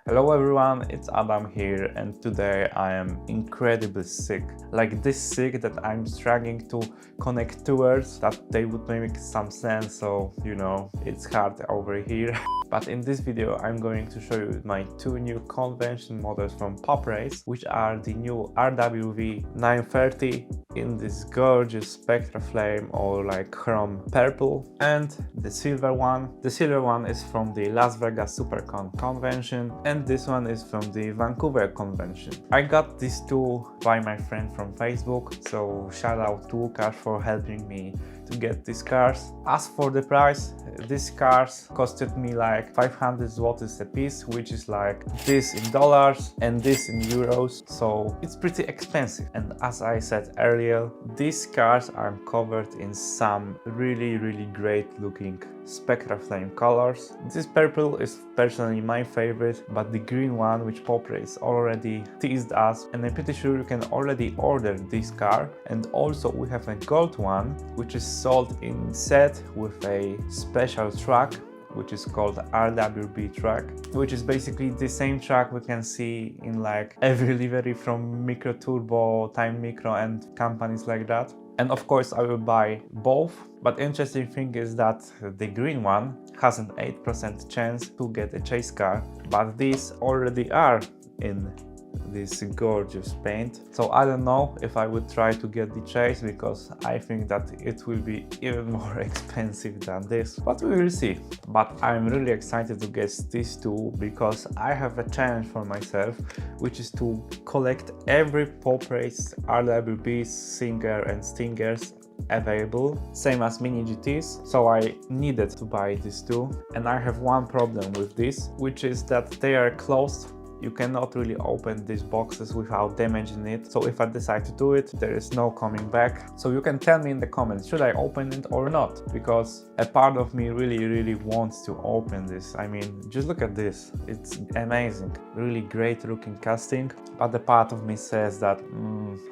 Hello everyone, it's Adam here, and today I am incredibly sick. Like this sick that I'm struggling to connect two words that they would make some sense, so you know, it's hard over here. But in this video I'm going to show you my two new convention models from Pop Race, which are the new RWB 930 in this gorgeous Spectraflame or like chrome purple, and the silver one. The silver one is from the Las Vegas Supercon Convention, and this one is from the Vancouver Convention. I got these two by my friend from Facebook, so shout out to Łukasz for helping me to get these cars. As for the price, these cars costed me like 500 zlotys a piece, which is like this in dollars and this in euros, so it's pretty expensive. And as I said earlier, these cars are covered in some really great looking Spectraflame colors. This purple is personally my favorite, but the green one, which Pop Race already teased us, and I'm pretty sure you can already order this car. And also we have a gold one, which is sold in set with a special truck, which is called RWB truck, which is basically the same truck we can see in like every livery from Micro Turbo, Time Micro and companies like that. And of course I will buy both, but interesting thing is that the green one has an 8% chance to get a chase car, but these already are in this gorgeous paint. So I don't know if I would try to get the chase, because I think that it will be even more expensive than this, but we will see. But I'm really excited to get these two, because I have a challenge for myself, which is to collect every Pop Race RWB Singer and Stingers available, same as mini GTs, so I needed to buy these two. And I have one problem with this, which is that they are closed. You cannot really open these boxes without damaging it, so if I decide to do it, there is no coming back. So you can tell me in the comments, should I open it or not, because a part of me really wants to open this. I mean, just look at this, it's amazing, really great looking casting, but the part of me says that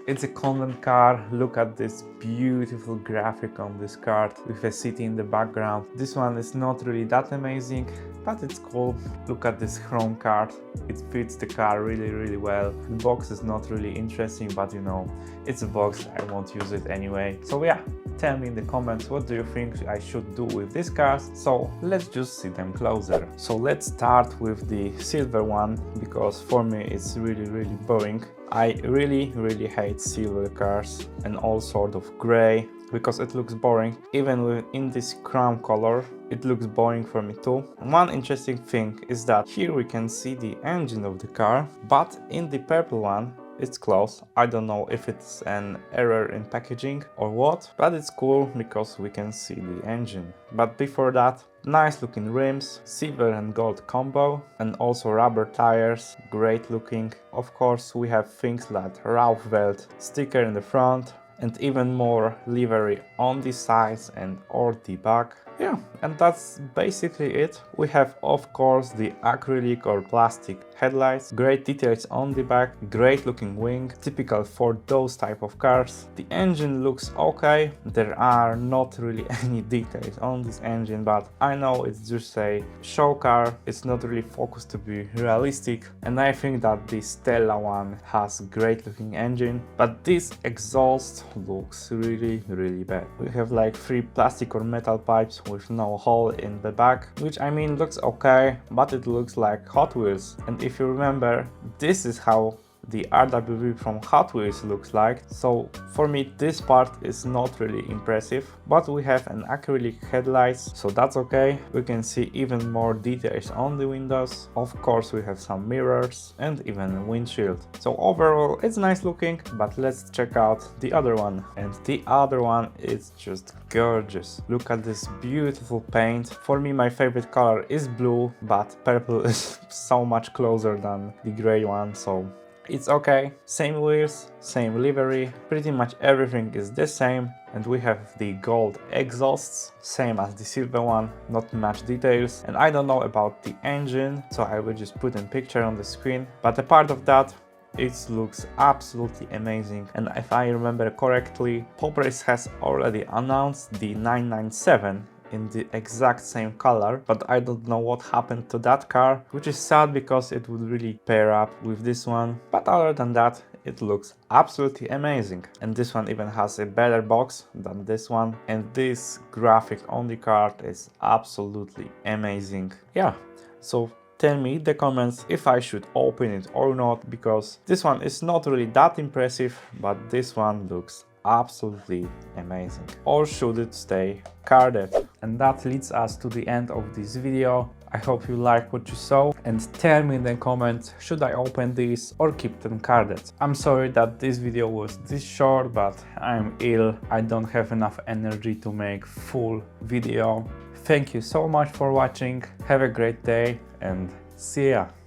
it's a convent car. Look at this beautiful graphic on this card with a city in the background. This one is not really that amazing, but it's cool. Look at this chrome card, it fits the car really well. The box is not really interesting, but you know, it's a box, I won't use it anyway. So yeah, tell me in the comments, what do you think I should do with these cars? So let's just see them closer. So let's start with the silver one, because for me it's really boring. I really hate silver cars and all sort of gray, because it looks boring. Even in this chrome color, it looks boring for me too. One interesting thing is that here we can see the engine of the car, but in the purple one it's closed. I don't know if it's an error in packaging or what, but it's cool because we can see the engine. But before that, nice looking rims, silver and gold combo, and also rubber tires, great looking. Of course we have things like Rauh-Welt sticker in the front, and even more livery on the sides and or the back. Yeah, and that's basically it. We have of course the acrylic or plastic headlights, great details on the back, great looking wing, typical for those type of cars. The engine looks okay, there are not really any details on this engine, but I know it's just a show car, it's not really focused to be realistic, and I think that the Stella one has great looking engine, but this exhaust looks really bad. We have like 3 plastic or metal pipes with no hole in the back, which I mean looks okay, but it looks like Hot Wheels. And if you remember, this is how the RWB from Hot Wheels looks like, so for me this part is not really impressive. But we have an acrylic headlights, so that's okay. We can see even more details on the windows. Of course we have some mirrors and even a windshield. So overall it's nice looking, but let's check out the other one. And the other one is just gorgeous. Look at this beautiful paint. For me my favorite color is blue, but purple is so much closer than the gray one, so it's okay. Same wheels, same livery, pretty much everything is the same. And we have the gold exhausts, same as the silver one, not much details. And I don't know about the engine, so I will just put a picture on the screen. But apart of that, it looks absolutely amazing. And if I remember correctly, Pop Race has already announced the 997 in the exact same color, but I don't know what happened to that car, which is sad because it would really pair up with this one. But other than that, it looks absolutely amazing. And this one even has a better box than this one. And this graphic on the card is absolutely amazing. Yeah, so tell me in the comments if I should open it or not, because this one is not really that impressive, but this one looks absolutely amazing. Or should it stay carded? And that leads us to the end of this video. I hope you like what you saw, and tell me in the comments, should I open this or keep them carded? I'm sorry that this video was this short, but I'm ill. I don't have enough energy to make full video. Thank you so much for watching. Have a great day and see ya!